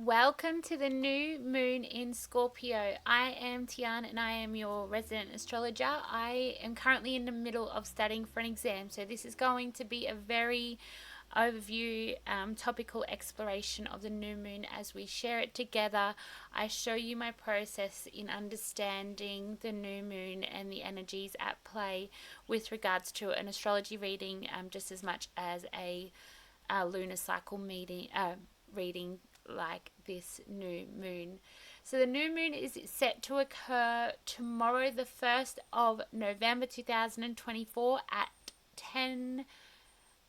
Welcome to the new moon in Scorpio. I am Tian and I am your resident astrologer. I am currently in the middle of studying for an exam, so this is going to be a very overview, topical exploration of the new moon as we share it together. I show you my process in understanding the new moon and the energies at play with regards to an astrology reading, just as much as a lunar cycle reading like this new moon. So the new moon is set to occur tomorrow, the 1st of November 2024 at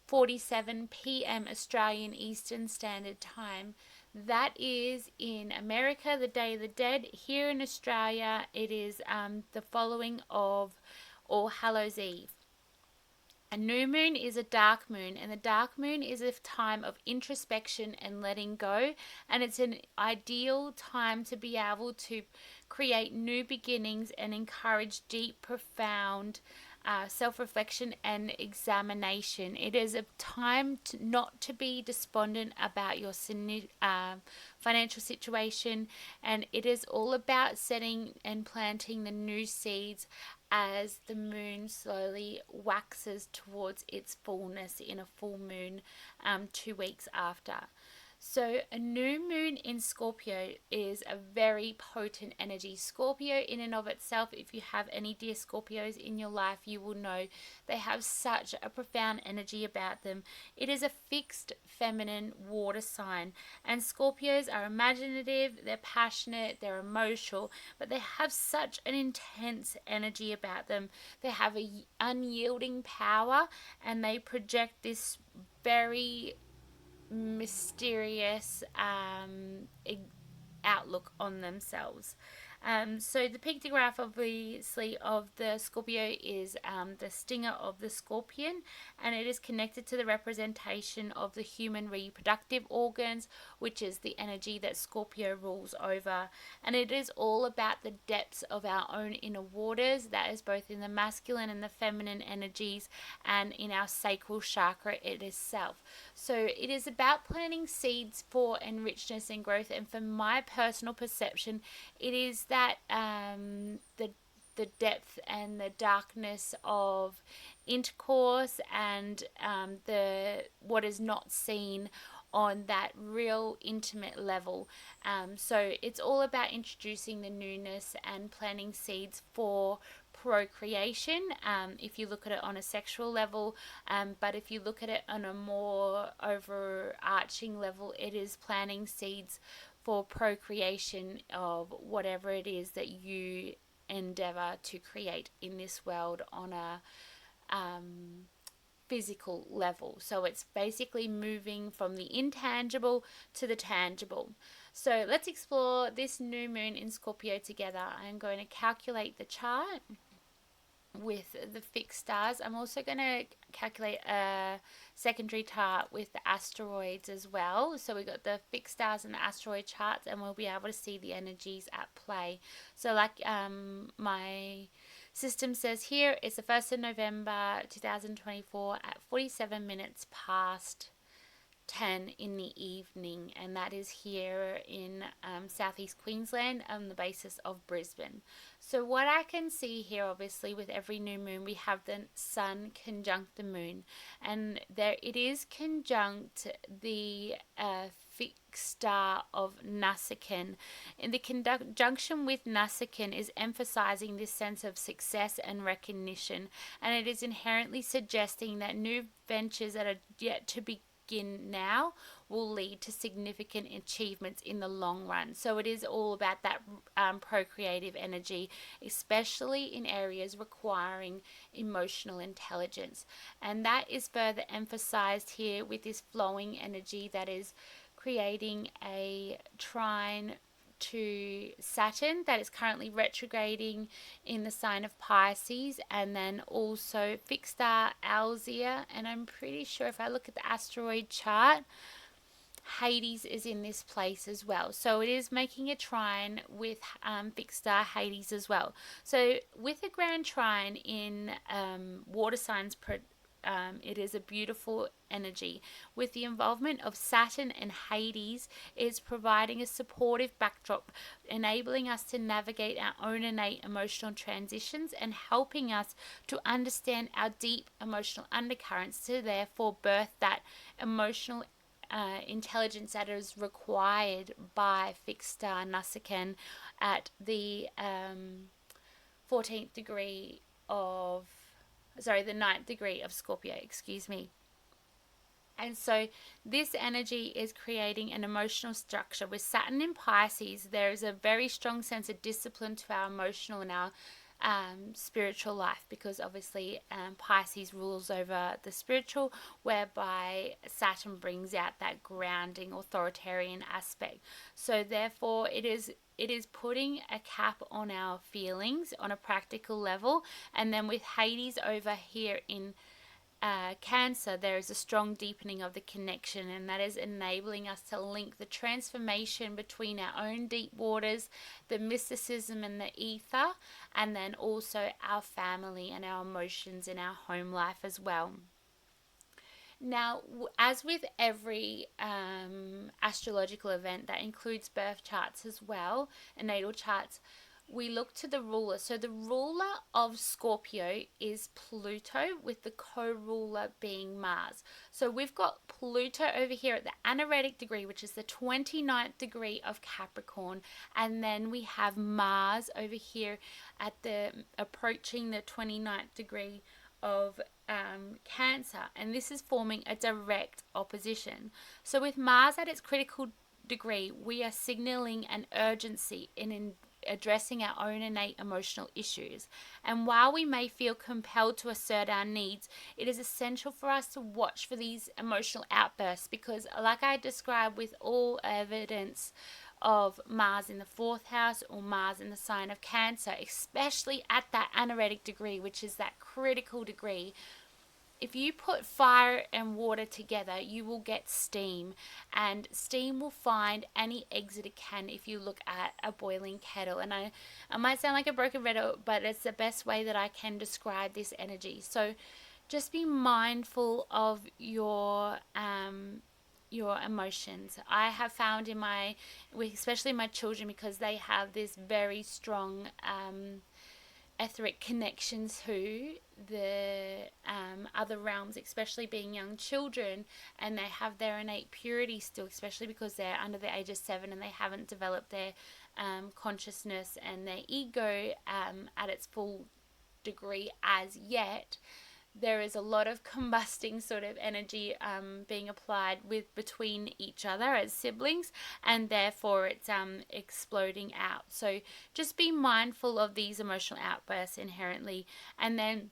10:47 p.m. Australian Eastern Standard Time. That is in America, the Day of the Dead. Here in Australia, it is the following of All Hallows Eve. A new moon is a dark moon, and the dark moon is a time of introspection and letting go, and it's an ideal time to be able to create new beginnings and encourage deep, profound self-reflection and examination. It is a time not to be despondent about your financial situation, and it is all about setting and planting the new seeds as the moon slowly waxes towards its fullness in a full moon 2 weeks after. So, a new moon in Scorpio is a very potent energy. Scorpio, in and of itself, if you have any dear Scorpios in your life, you will know they have such a profound energy about them. It is a fixed feminine water sign, and Scorpios are imaginative, they're passionate, they're emotional, but they have such an intense energy about them. They have a unyielding power, and they project this very mysterious outlook on themselves. So the pictograph, obviously, of the Scorpio is the stinger of the scorpion, and it is connected to the representation of the human reproductive organs, which is the energy that Scorpio rules over. And it is all about the depths of our own inner waters, that is both in the masculine and the feminine energies, and in our sacral chakra it is self. So it is about planting seeds for enrichment and growth, and for my personal perception, it is that the depth and the darkness of intercourse, and the what is not seen on that real intimate level. So it's all about introducing the newness and planting seeds for procreation, if you look at it on a sexual level, but if you look at it on a more overarching level, it is planting seeds for procreation of whatever it is that you endeavor to create in this world on a physical level. So it's basically moving from the intangible to the tangible. So let's explore this new moon in Scorpio together. I'm going to calculate the chart with the fixed stars. I'm also going to calculate a secondary chart with the asteroids as well. So we got the fixed stars and the asteroid charts, and we'll be able to see the energies at play. So like my system says here, it's the 1st of November 2024 at 47 minutes past 10 in the evening, and that is here in southeast Queensland on the basis of Brisbane. So what I can see here, obviously, with every new moon, we have the sun conjunct the moon, and there it is conjunct the fixed star of Nasikan. And the conjunction with Nasikan is emphasizing this sense of success and recognition, and it is inherently suggesting that new ventures that are yet to be now will lead to significant achievements in the long run. So it is all about that procreative energy, especially in areas requiring emotional intelligence. And that is further emphasized here with this flowing energy that is creating a trine to Saturn that is currently retrograding in the sign of Pisces, and then also fixed star Alzira, and I'm pretty sure if I look at the asteroid chart, Hades is in this place as well. So it is making a trine with fixed star Hades as well. So with a grand trine in water signs it is a beautiful energy. With the involvement of Saturn and Hades, it's providing a supportive backdrop, enabling us to navigate our own innate emotional transitions and helping us to understand our deep emotional undercurrents to therefore birth that emotional intelligence that is required by fixed star Nusakan at the 14th degree of, sorry, the 9th degree of Scorpio, excuse me. And so this energy is creating an emotional structure. With Saturn in Pisces, there is a very strong sense of discipline to our emotional and our spiritual life, because obviously Pisces rules over the spiritual, whereby Saturn brings out that grounding authoritarian aspect. So therefore it is putting a cap on our feelings on a practical level. And then with Hades over here in Cancer, there is a strong deepening of the connection, and that is enabling us to link the transformation between our own deep waters, the mysticism and the ether, and then also our family and our emotions in our home life as well. Now, as with every astrological event that includes birth charts as well, and natal charts, we look to the ruler. So the ruler of Scorpio is Pluto, with the co-ruler being Mars. So we've got Pluto over here at the anaretic degree, which is the 29th degree of Capricorn, and then we have Mars over here at the approaching the 29th degree of Cancer, and this is forming a direct opposition. So with Mars at its critical degree, we are signaling an urgency in addressing our own innate emotional issues. And while we may feel compelled to assert our needs, it is essential for us to watch for these emotional outbursts, because like I described with all evidence of Mars in the 4th house or Mars in the sign of Cancer, especially at that anaretic degree, which is that critical degree, if you put fire and water together, you will get steam, and steam will find any exit it can if you look at a boiling kettle. And I might sound like a broken record, but it's the best way that I can describe this energy. So just be mindful of your emotions. I have found in my, especially my children, because they have this very strong etheric connection to the other realms, especially being young children, and they have their innate purity still, especially because they're under the age of 7 and they haven't developed their consciousness and their ego at its full degree as yet. There is a lot of combusting sort of energy being applied with between each other as siblings, and therefore it's exploding out. So just be mindful of these emotional outbursts inherently. And then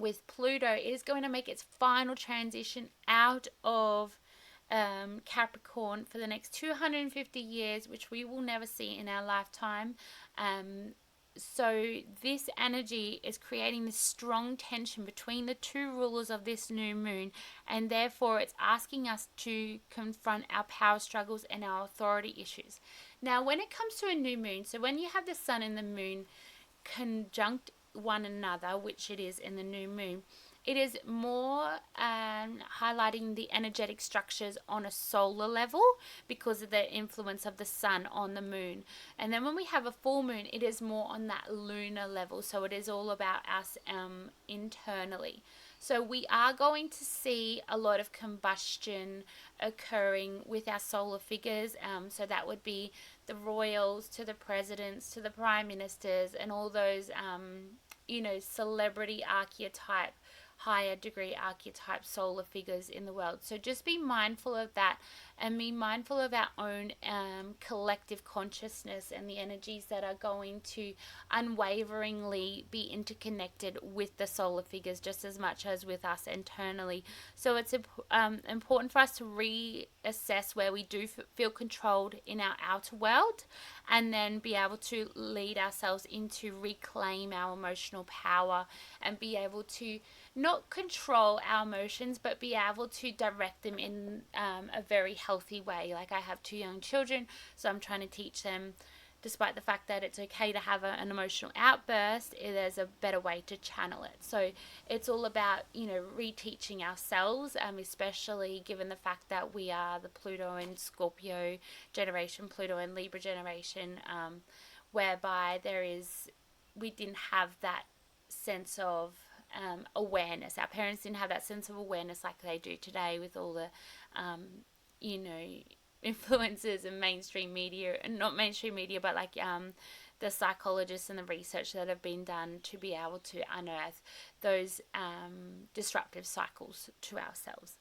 with Pluto, it is going to make its final transition out of Capricorn for the next 250 years, which we will never see in our lifetime. So this energy is creating this strong tension between the two rulers of this new moon, and therefore it's asking us to confront our power struggles and our authority issues. Now, when it comes to a new moon, so when you have the sun and the moon conjunct one another, which it is in the new moon, it is more highlighting the energetic structures on a solar level because of the influence of the sun on the moon. And then when we have a full moon, it is more on that lunar level. So it is all about us internally. So we are going to see a lot of combustion occurring with our solar figures. So that would be the royals to the presidents to the prime ministers and all those, celebrity archetype, higher degree archetype solar figures in the world. So just be mindful of that, and be mindful of our own collective consciousness and the energies that are going to unwaveringly be interconnected with the solar figures just as much as with us internally. So it's important for us to reassess where we do feel controlled in our outer world, and then be able to lead ourselves into reclaim our emotional power and be able to not control our emotions, but be able to direct them in a very healthy way. Like I have 2 young children, so I'm trying to teach them despite the fact that it's okay to have an emotional outburst, there's a better way to channel it. So it's all about, reteaching ourselves, especially given the fact that we are the Pluto and Scorpio generation, Pluto and Libra generation, whereby we didn't have that sense of awareness. Our parents didn't have that sense of awareness like they do today with all the, you know, influencers and mainstream media, and not mainstream media, but like the psychologists and the research that have been done to be able to unearth those disruptive cycles to ourselves.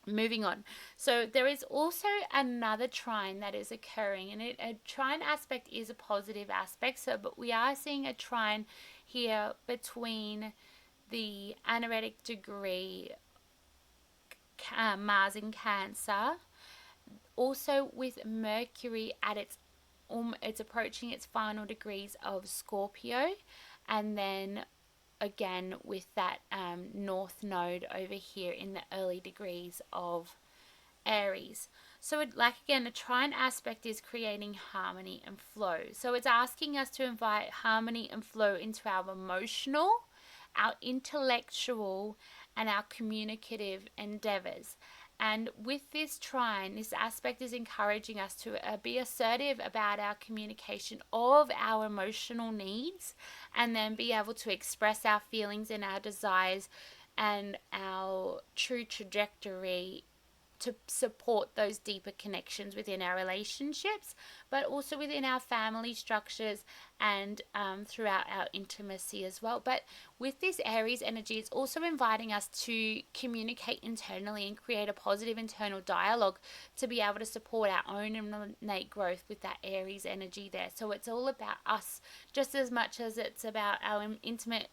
Moving on. So there is also another trine that is occurring, and a trine aspect is a positive aspect. So, but we are seeing a trine here between the anaretic degree Mars in Cancer, also with Mercury at it's approaching its final degrees of Scorpio, and then again with that North Node over here in the early degrees of Aries. So again, a trine aspect is creating harmony and flow. So it's asking us to invite harmony and flow into our emotional, our intellectual, and our communicative endeavors. And with this trine, this aspect is encouraging us to be assertive about our communication of our emotional needs, and then be able to express our feelings and our desires and our true trajectory to support those deeper connections within our relationships, but also within our family structures and throughout our intimacy as well. But with this Aries energy, it's also inviting us to communicate internally and create a positive internal dialogue to be able to support our own innate growth with that Aries energy there. So it's all about us just as much as it's about our intimate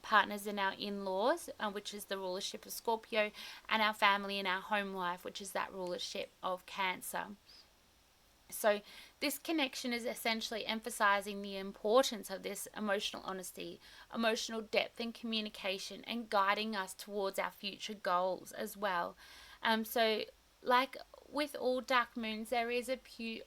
partners and our in-laws, which is the rulership of Scorpio, and our family and our home life, which is that rulership of Cancer. So this connection is essentially emphasizing the importance of this emotional honesty, emotional depth and communication, and guiding us towards our future goals as well. So like with all dark moons, there is a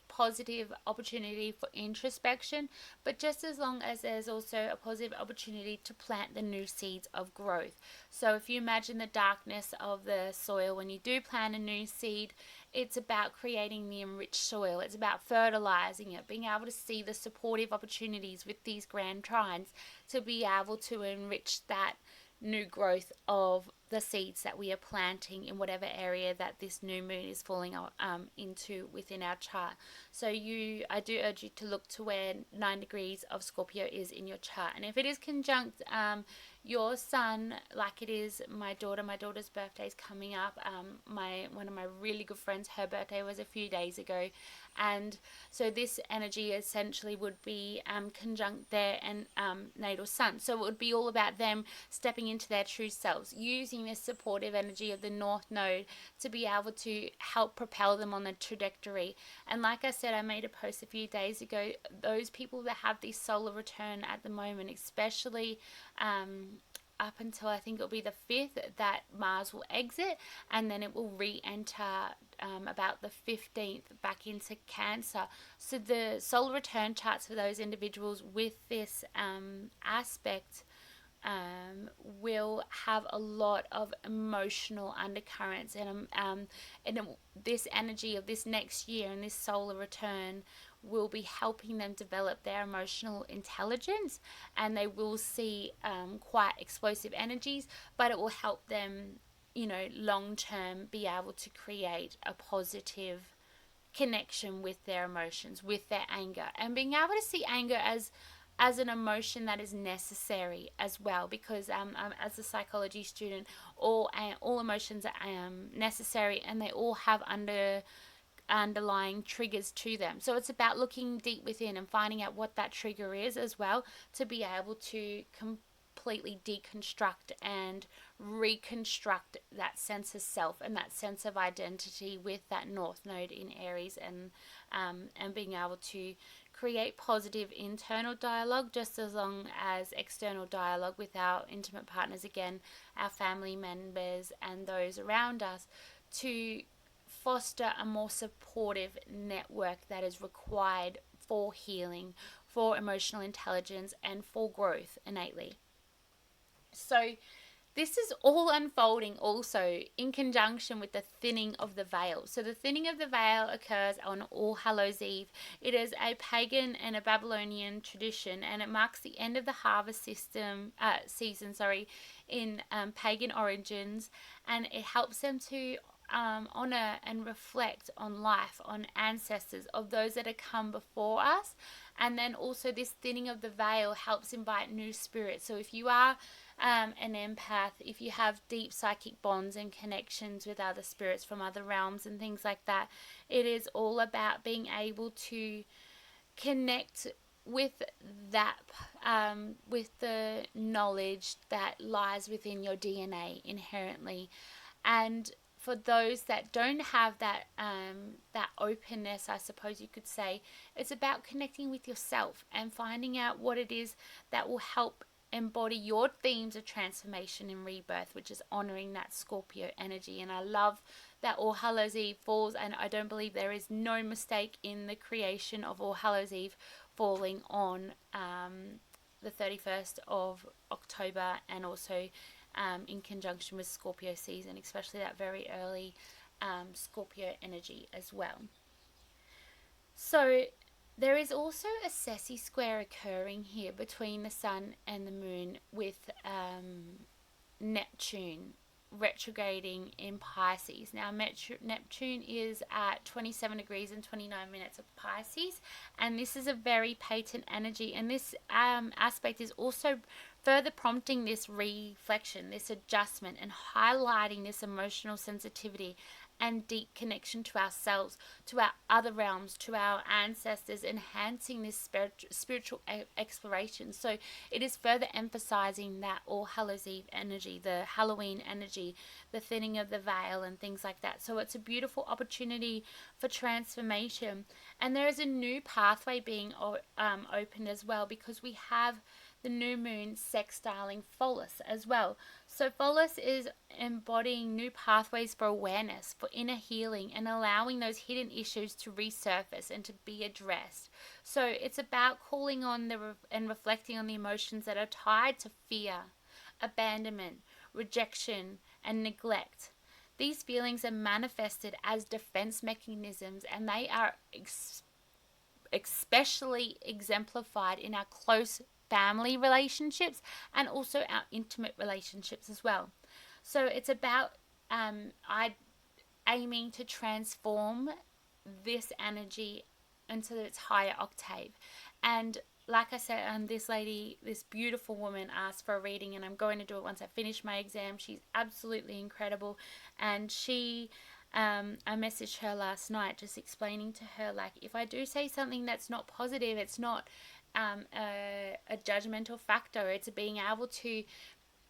positive opportunity for introspection, but just as long as there's also a positive opportunity to plant the new seeds of growth. So if you imagine the darkness of the soil when you do plant a new seed, it's about creating the enriched soil. It's about fertilizing it, being able to see the supportive opportunities with these grand trines to be able to enrich that new growth of the seeds that we are planting in whatever area that this new moon is falling into within our chart. So I do urge you to look to where 9 degrees of Scorpio is in your chart, and if it is conjunct your sun, like it is my daughter's birthday is coming up. One of my really good friends, her birthday was a few days ago, and so this energy essentially would be conjunct their and natal sun. So it would be all about them stepping into their true selves, using this supportive energy of the North Node to be able to help propel them on the trajectory. And like I said, I made a post a few days ago, those people that have this solar return at the moment, especially up until I think it'll be the 5th that Mars will exit, and then it will re-enter about the 15th back into Cancer. So the solar return charts for those individuals with this aspect will have a lot of emotional undercurrents, and this energy of this next year and this solar return will be helping them develop their emotional intelligence, and they will see quite explosive energies, but it will help them, long term be able to create a positive connection with their emotions, with their anger, and being able to see anger as an emotion that is necessary as well, because as a psychology student, all emotions are necessary, and they all have underlying triggers to them. So it's about looking deep within and finding out what that trigger is as well, to be able to completely deconstruct and reconstruct that sense of self and that sense of identity with that North Node in Aries, and being able to create positive internal dialogue just as long as external dialogue with our intimate partners, again, our family members and those around us, to foster a more supportive network that is required for healing, for emotional intelligence, and for growth innately. So this is all unfolding also in conjunction with the thinning of the veil. So the thinning of the veil occurs on All Hallows Eve. It is a pagan and a Babylonian tradition, and it marks the end of the harvest season in pagan origins, and it helps them to honor and reflect on life, on ancestors, of those that have come before us. And then also this thinning of the veil helps invite new spirits. So if you are an empath, if you have deep psychic bonds and connections with other spirits from other realms and things like that, it is all about being able to connect with that, with the knowledge that lies within your DNA inherently. And for those that don't have that openness, I suppose you could say, it's about connecting with yourself and finding out what it is that will help embody your themes of transformation and rebirth, which is honoring that Scorpio energy. And I love that All Hallows Eve falls, and I don't believe there is no mistake in the creation of All Hallows Eve falling on the 31st of October, and also in conjunction with Scorpio season, especially that very early Scorpio energy as well. So there is also a Ceci square occurring here between the Sun and the Moon, with Neptune retrograding in Pisces. Now Neptune is at 27 degrees and 29 minutes of Pisces, and this is a very patent energy, and this aspect is also further prompting this reflection, this adjustment, and highlighting this emotional sensitivity and deep connection to ourselves, to our other realms, to our ancestors, enhancing this spiritual exploration. So it is further emphasizing that All Hallows Eve energy, the Halloween energy, the thinning of the veil, and things like that. So it's a beautiful opportunity for transformation. And there is a new pathway being opened as well, because we have the new moon sextiling Pholus as well. So Pholus is embodying new pathways for awareness, for inner healing, and allowing those hidden issues to resurface and to be addressed. So it's about calling on and reflecting on the emotions that are tied to fear, abandonment, rejection, and neglect. These feelings are manifested as defense mechanisms, and they are especially exemplified in our close family relationships and also our intimate relationships as well. So it's about aiming to transform this energy into its higher octave. And like I said, this beautiful woman asked for a reading, and I'm going to do it once I finish my exam. She's absolutely incredible, and I messaged her last night just explaining to her, like, if I do say something that's not positive, it's not a judgmental factor. It's being able to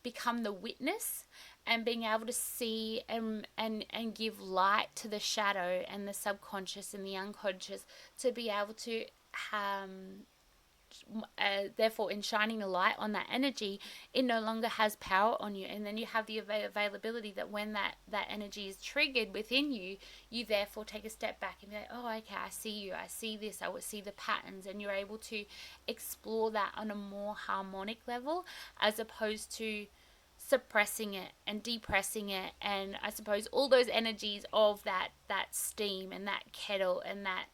become the witness and being able to see and give light to the shadow and the subconscious and the unconscious, to be able to therefore, in shining the light on that energy, it no longer has power on you. And then you have the availability that when that energy is triggered within you, you therefore take a step back and be like, oh, okay, I see you, I see this, I will see the patterns, and you're able to explore that on a more harmonic level, as opposed to suppressing it and depressing it. And I suppose all those energies of that steam and that kettle, and that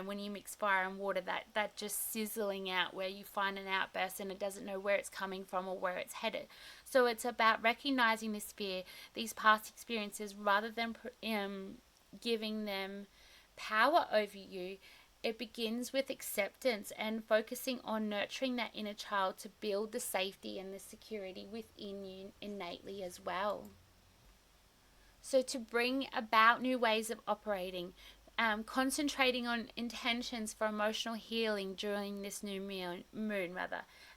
when you mix fire and water, that just sizzling out, where you find an outburst and it doesn't know where it's coming from or where it's headed. So it's about recognizing this fear, these past experiences, rather than giving them power over you. It begins with acceptance and focusing on nurturing that inner child to build the safety and the security within you innately as well. So to bring about new ways of operating, concentrating on intentions for emotional healing during this new moon,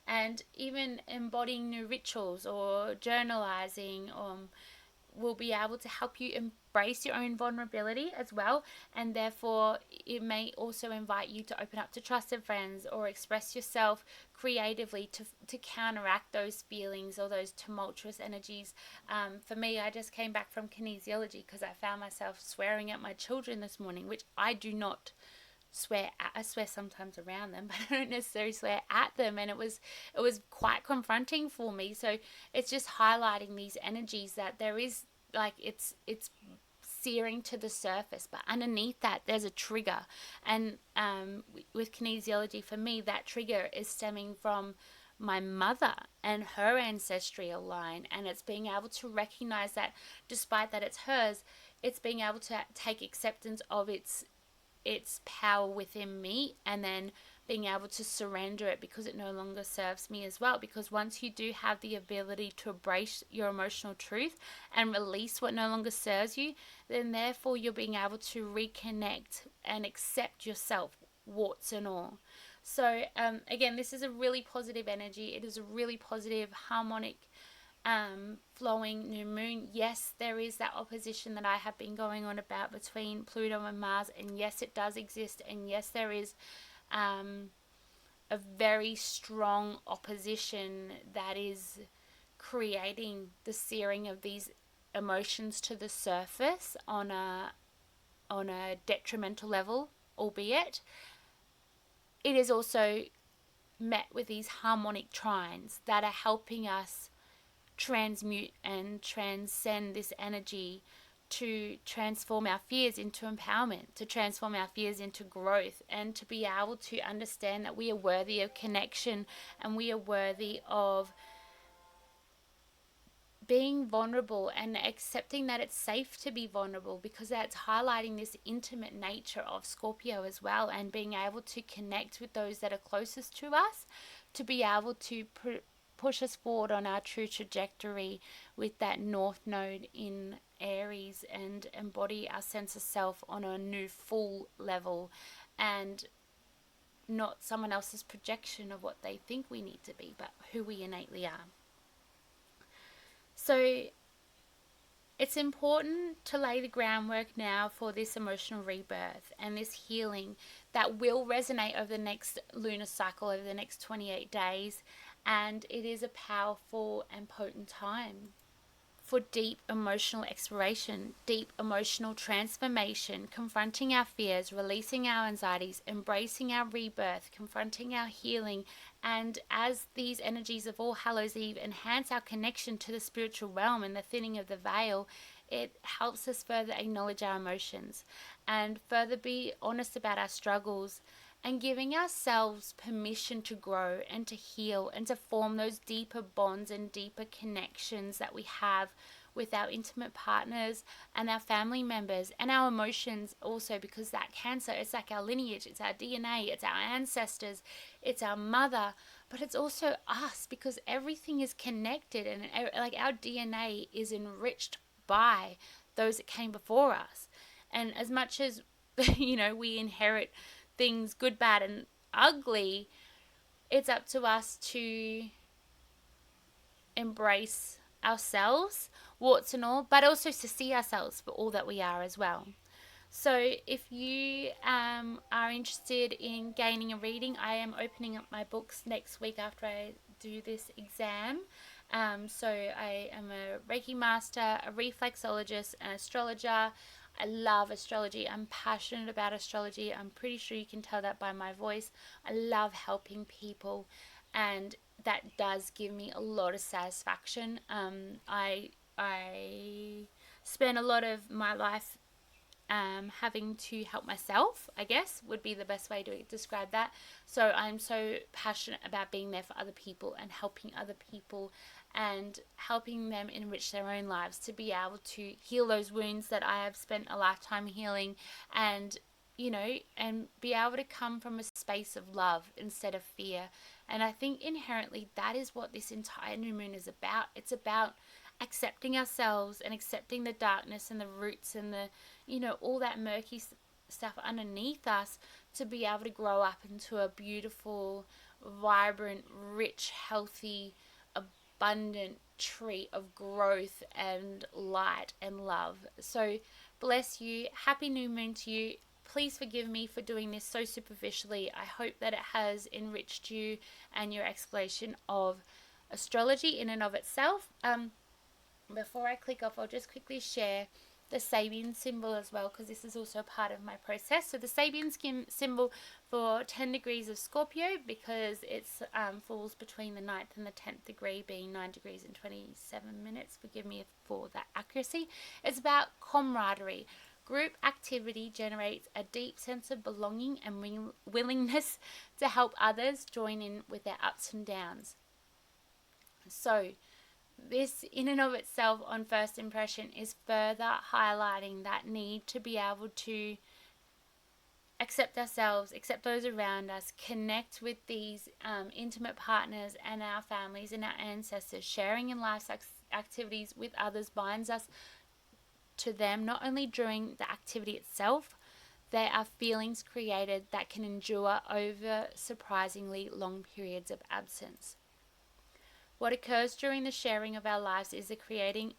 and even embodying new rituals or journalizing, will be able to help you embrace your own vulnerability as well. And therefore it may also invite you to open up to trusted friends or express yourself creatively to counteract those feelings or those tumultuous energies. For me, I just came back from kinesiology because I found myself swearing at my children this morning, which I do not I swear sometimes around them, but I don't necessarily swear at them. And it was quite confronting for me. So it's just highlighting these energies that there is, like, it's searing to the surface, but underneath that there's a trigger. And with kinesiology, for me, that trigger is stemming from my mother and her ancestral line, and it's being able to recognize that despite that it's hers, it's being able to take acceptance of its power within me, and then being able to surrender it because it no longer serves me as well. Because once you do have the ability to embrace your emotional truth and release what no longer serves you, then therefore you're being able to reconnect and accept yourself, warts and all. So again, this is a really positive energy. It is a really positive, harmonic, flowing new moon. Yes, there is that opposition that I have been going on about between Pluto and Mars, and yes, it does exist, and yes, there is a very strong opposition that is creating the searing of these emotions to the surface on a detrimental level, albeit it is also met with these harmonic trines that are helping us transmute and transcend this energy, to transform our fears into empowerment, to transform our fears into growth, and to be able to understand that we are worthy of connection, and we are worthy of being vulnerable and accepting that it's safe to be vulnerable, because that's highlighting this intimate nature of Scorpio as well, and being able to connect with those that are closest to us, to be able to push us forward on our true trajectory with that North Node in Aries, and embody our sense of self on a new full level, and not someone else's projection of what they think we need to be, but who we innately are. So it's important to lay the groundwork now for this emotional rebirth and this healing that will resonate over the next lunar cycle, over the next 28 days. And it is a powerful and potent time for deep emotional exploration, deep emotional transformation, confronting our fears, releasing our anxieties, embracing our rebirth, confronting our healing. And as these energies of All Hallows Eve enhance our connection to the spiritual realm and the thinning of the veil, it helps us further acknowledge our emotions and further be honest about our struggles, and giving ourselves permission to grow and to heal and to form those deeper bonds and deeper connections that we have with our intimate partners and our family members, and our emotions also, because that cancer, it's like our lineage, it's our DNA, it's our ancestors, it's our mother, but it's also us, because everything is connected, and like our DNA is enriched by those that came before us. And as much as we inherit things good, bad, and ugly, it's up to us to embrace ourselves, warts and all, but also to see ourselves for all that we are as well. So if you are interested in gaining a reading, I am opening up my books next week after I do this exam. So I am a Reiki master, a reflexologist, an astrologer. I love astrology. I'm passionate about astrology. I'm pretty sure you can tell that by my voice. I love helping people, and that does give me a lot of satisfaction. I spend a lot of my life having to help myself, I guess, would be the best way to describe that. So I'm so passionate about being there for other people and helping other people and helping them enrich their own lives, to be able to heal those wounds that I have spent a lifetime healing, and and be able to come from a space of love instead of fear. And I think inherently that is what this entire new moon is about. It's about accepting ourselves and accepting the darkness and the roots and the all that murky stuff underneath us, to be able to grow up into a beautiful, vibrant, rich, healthy, abundant tree of growth and light and love. So bless you. Happy new moon to you. Please forgive me for doing this so superficially. I hope that it has enriched you and your exploration of astrology in and of itself. Before I click off, I'll just quickly share the Sabian symbol as well, because this is also part of my process. So the Sabian symbol for 10 degrees of Scorpio, because it falls between the 9th and the 10th degree, being 9 degrees and 27 minutes. Forgive me for that accuracy. It's about camaraderie. Group activity generates a deep sense of belonging and willingness to help others join in with their ups and downs. So this in and of itself on first impression is further highlighting that need to be able to accept ourselves, accept those around us, connect with these intimate partners and our families and our ancestors. Sharing in life's activities with others binds us to them, not only during the activity itself. There are feelings created that can endure over surprisingly long periods of absence. What occurs during the sharing of our lives is the creation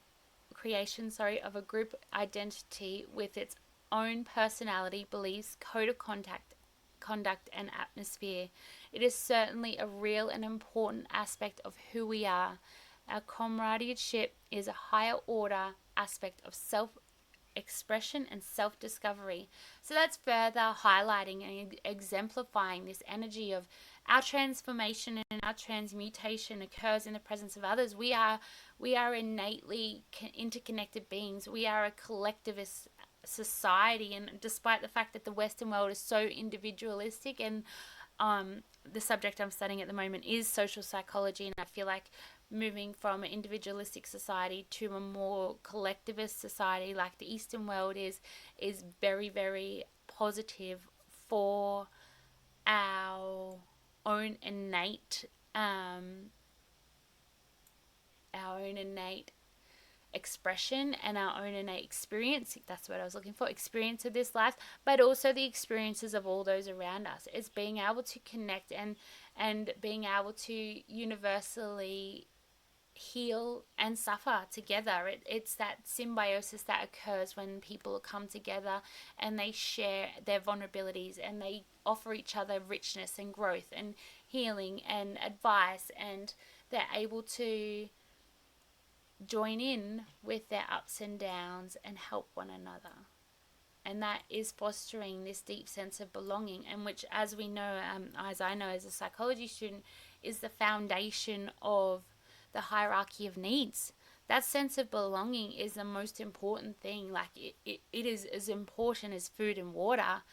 of a group identity with its own personality, beliefs, code of conduct and atmosphere. It is certainly a real and important aspect of who we are. Our comradeship is a higher order aspect of self-expression and self-discovery. So that's further highlighting and exemplifying this energy of our transformation and our transmutation occurs in the presence of others. We are innately interconnected beings. We are a collectivist society, and despite the fact that the Western world is so individualistic, and the subject I'm studying at the moment is social psychology, and I feel like moving from an individualistic society to a more collectivist society like the Eastern world is very, very positive for our own innate expression and our own innate experience. That's what I was looking for, experience of this life, but also the experiences of all those around us. It's being able to connect and being able to universally heal and suffer together. It's that symbiosis that occurs when people come together and they share their vulnerabilities and they offer each other richness and growth and healing and advice, and they're able to join in with their ups and downs and help one another. And that is fostering this deep sense of belonging, and which, as we know, as I know as a psychology student, is the foundation of the hierarchy of needs. That sense of belonging is the most important thing. Like it is as important as food and water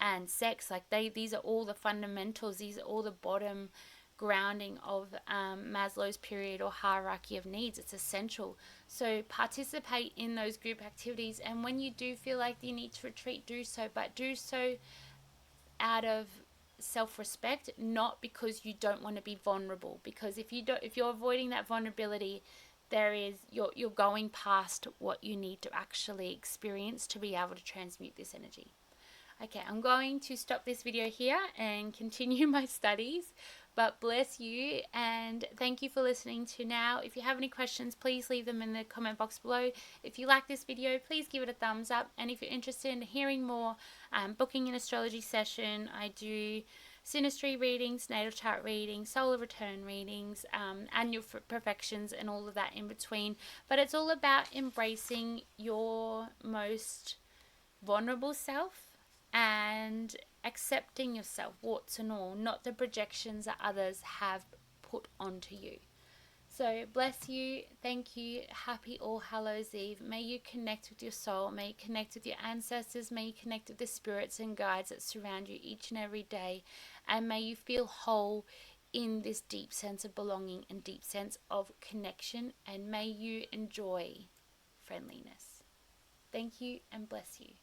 and sex. Like these are all the fundamentals. These are all the bottom grounding of Maslow's period or hierarchy of needs. It's essential. So participate in those group activities, and when you do feel like you need to retreat, do so, but do so out of self-respect, not because you don't want to be vulnerable. Because if you're avoiding that vulnerability, you're going past what you need to actually experience to be able to transmute this energy. Okay, I'm going to stop this video here and continue my studies, but bless you and thank you for listening to now. If you have any questions, please leave them in the comment box below. If you like this video, please give it a thumbs up, and if you're interested in hearing more, booking an astrology session, I do synastry readings, natal chart readings, solar return readings, annual perfections, and all of that in between. But it's all about embracing your most vulnerable self and accepting yourself, warts and all, not the projections that others have put onto you. So bless you, thank you, happy All Hallows Eve. May you connect with your soul, may you connect with your ancestors, may you connect with the spirits and guides that surround you each and every day, and may you feel whole in this deep sense of belonging and deep sense of connection, and may you enjoy friendliness. Thank you and bless you.